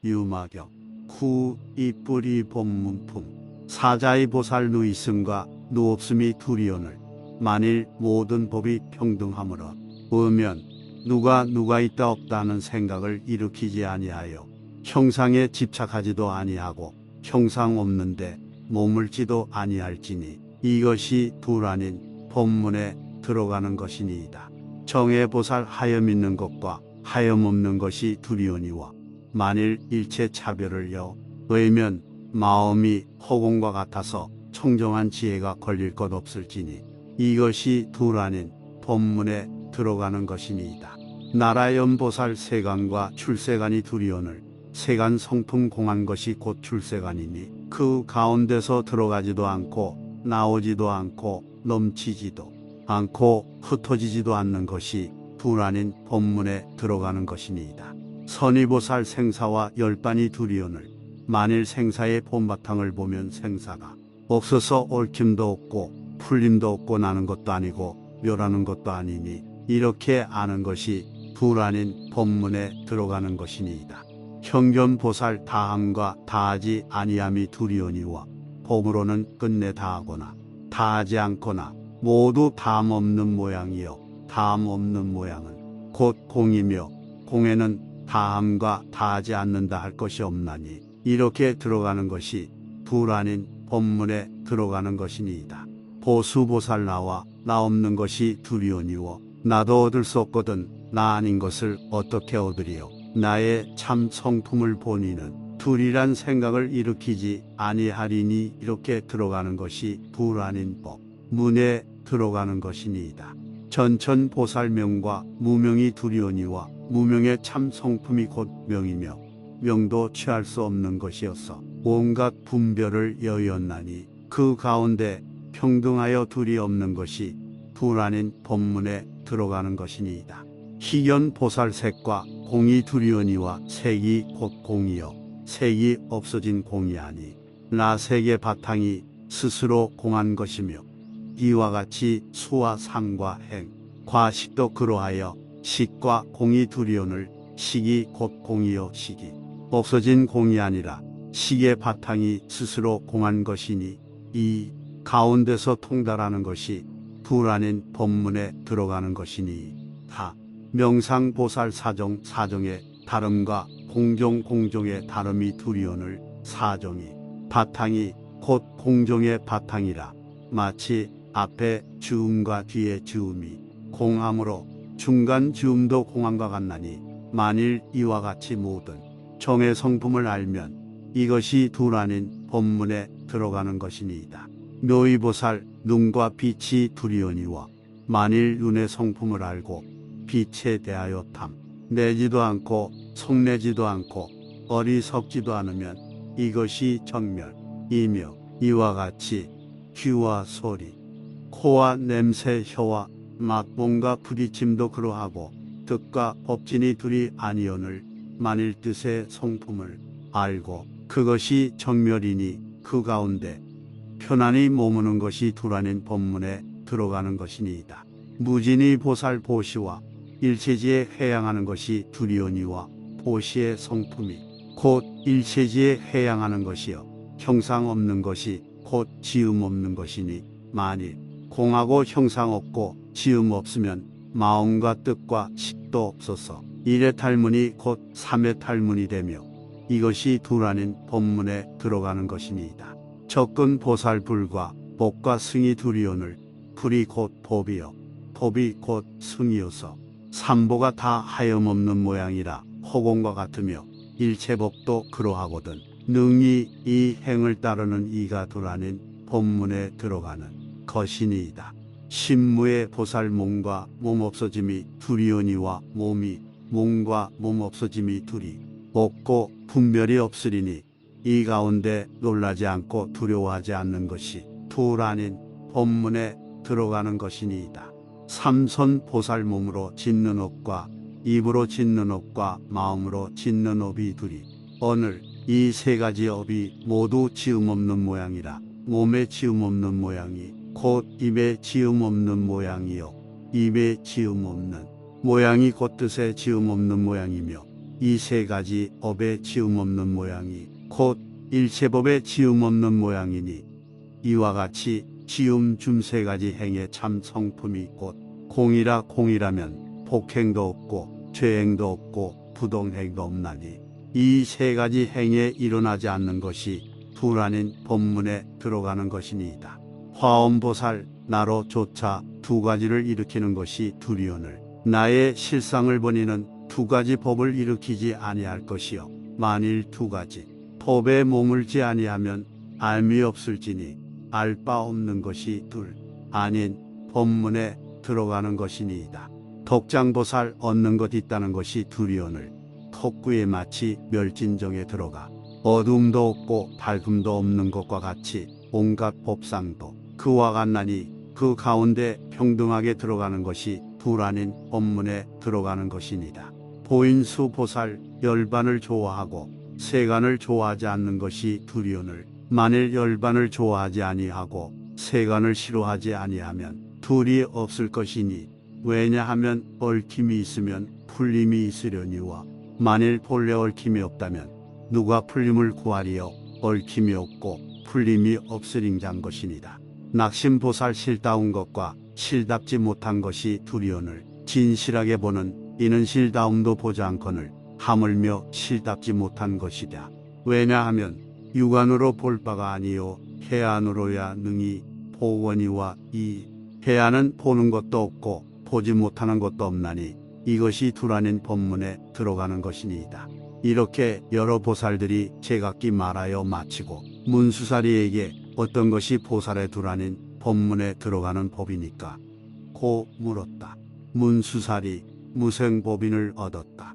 유마경 후 이뿌리 법문품 사자의 보살 누있음과 누없음이 두리오늘 만일 모든 법이 평등하므로 의면 누가 있다 없다 하는 생각을 일으키지 아니하여 형상에 집착하지도 아니하고 형상 없는데 머물지도 아니할지니 이것이 둘 아닌 법문에 들어가는 것이니이다. 정해보살 하염 있는 것과 하염 없는 것이 두리오니와 만일 일체 차별을 의면 마음이 허공과 같아서 청정한 지혜가 걸릴 것 없을지니 이것이 둘 아닌 법문에 들어가는 것이니이다. 나라연보살 세간과 출세간이 두리오늘 세간 성품 공한 것이 곧 출세간이니 그 가운데서 들어가지도 않고 나오지도 않고 넘치지도 않고 흩어지지도 않는 것이 둘 아닌 법문에 들어가는 것이니이다. 선의보살 생사와 열반이 두리오늘 만일 생사의 본바탕을 보면 생사가 없어서 얽힘도 없고 풀림도 없고 나는 것도 아니고 멸하는 것도 아니니 이렇게 아는 것이 둘 아닌 법문에 들어가는 것이니이다. 형견보살 다함과 다하지 아니함이 두리오니와 법으로는 끝내 다하거나 다하지 않거나 모두 다함 없는 모양이요 다함 없는 모양은 곧 공이며 공에는 다함과 다하지 않는다 할 것이 없나니 이렇게 들어가는 것이 둘 아닌 법문에 들어가는 것이니이다. 보수보살 나와 나 없는 것이 두리오니워 나도 얻을 수 없거든 나 아닌 것을 어떻게 얻으리요. 나의 참 성품을 본이는 둘이란 생각을 일으키지 아니하리니 이렇게 들어가는 것이 둘 아닌 법문에 들어가는 것이니이다. 전천보살명과 무명이 두리오니와 무명의 참 성품이 곧 명이며 명도 취할 수 없는 것이었어 온갖 분별을 여의었나니 그 가운데 평등하여 둘이 없는 것이 둘 아닌 법문에 들어가는 것이니이다. 희견보살색과 공이 두리오니와 색이 곧 공이요 색이 없어진 공이 아니 나 색의 바탕이 스스로 공한 것이며 이와 같이 수와 상과 행, 과식도 그러하여 식과 공이 두리오늘 식이 곧 공이요 식이 없어진 공이 아니라 식의 바탕이 스스로 공한 것이니 이 가운데서 통달하는 것이 둘 아닌 법문에 들어가는 것이니 다 명상보살 사정의 다름과 공종의 다름이 두리오늘 사정이 바탕이 곧 공종의 바탕이라 마치 앞에 주음과 뒤에 주음이 공함으로 중간 주음도 공함과 같나니 만일 이와 같이 모든 정의 성품을 알면 이것이 둘 아닌 법문에 들어가는 것이니이다. 묘의보살 눈과 빛이 두리오니와 만일 눈의 성품을 알고 빛에 대하여 탐 내지도 않고 속내지도 않고 어리석지도 않으면 이것이 정멸이며 이와 같이 귀와 소리, 코와 냄새, 혀와 맛, 몸과 부딪힘도 그러하고 뜻과 법진이 둘이 아니오늘 만일 뜻의 성품을 알고 그것이 정멸이니 그 가운데 편안히 머무는 것이 둘 아닌 법문에 들어가는 것이니이다. 무진이 보살 보시와 일체지에 회양하는 것이 두리오니와 보시의 성품이 곧 일체지에 회양하는 것이요 형상 없는 것이 곧 지음 없는 것이니 만일 공하고 형상 없고 지음 없으면 마음과 뜻과 식도 없어서 일의 탈문이 곧 삼의 탈문이 되며 이것이 둘 아닌 법문에 들어가는 것이니이다. 적근 보살불과 법과 승이 두리오늘 불이 곧 법이요 법이 곧 승이어서 삼보가 다 하염없는 모양이라 허공과 같으며 일체법도 그러하거든 능히 이 행을 따르는 이가 둘 아닌 법문에 들어가는 것이니이다. 신무의 보살 몸과 몸 없어짐이 두리오니와 몸이 몸과 몸 없어짐이 둘이 없고 분별이 없으리니 이 가운데 놀라지 않고 두려워하지 않는 것이 둘 아닌 법문에 들어가는 것이니이다. 삼선 보살 몸으로 짓는 업과 입으로 짓는 업과 마음으로 짓는 업이 둘이 오늘 이 세 가지 업이 모두 지음 없는 모양이라 몸에 지음 없는 모양이 곧 입에 지음 없는 모양이요 입에 지음 없는 모양이 곧 뜻에 지음 없는 모양이며 이 세 가지 업에 지음 없는 모양이 곧 일체법에 지음 없는 모양이니 이와 같이 지음 줌 세 가지 행에 참 성품이 곧 공이라 공이라면 복행도 없고 죄행도 없고 부동행도 없나니 이 세 가지 행에 일어나지 않는 것이 둘 아닌 법문에 들어가는 것이니이다. 화엄보살 나로 조차 두 가지를 일으키는 것이 둘이오늘 나의 실상을 보니는 두 가지 법을 일으키지 아니할 것이요 만일 두 가지 법에 몸을지 아니하면 알미 없을지니 알 바 없는 것이 둘 아닌 법문에 들어가는 것이니이다. 덕장보살 얻는 것 있다는 것이 둘이오늘 턱구에 마치 멸진정에 들어가 어둠도 없고 밝음도 없는 것과 같이 온갖 법상도 그와 같나니 그 가운데 평등하게 들어가는 것이 둘 아닌 법문에 들어가는 것이니이다. 보인수 보살 열반을 좋아하고 세간을 좋아하지 않는 것이 둘이오늘 만일 열반을 좋아하지 아니하고 세간을 싫어하지 아니하면 둘이 없을 것이니 왜냐하면 얽힘이 있으면 풀림이 있으려니와 만일 본래 얽힘이 없다면 누가 풀림을 구하리요 얽힘이 없고 풀림이 없으링잔 것이니이다. 낙심보살 실다운 것과 실답지 못한 것이 둘이오늘 진실하게 보는 이는 실다움도 보지 않거늘 하물며 실답지 못한 것이다. 왜냐하면 육안으로 볼 바가 아니요 해안으로야 능히 보거니와 이 해안은 보는 것도 없고 보지 못하는 것도 없나니 이것이 둘 아닌 법문에 들어가는 것이니이다. 이렇게 여러 보살들이 제각기 말하여 마치고 문수사리에게 어떤 것이 보살의 둘 아닌 법문에 들어가는 법이니까 고 물었다. 문수사리 무생법인을 얻었다.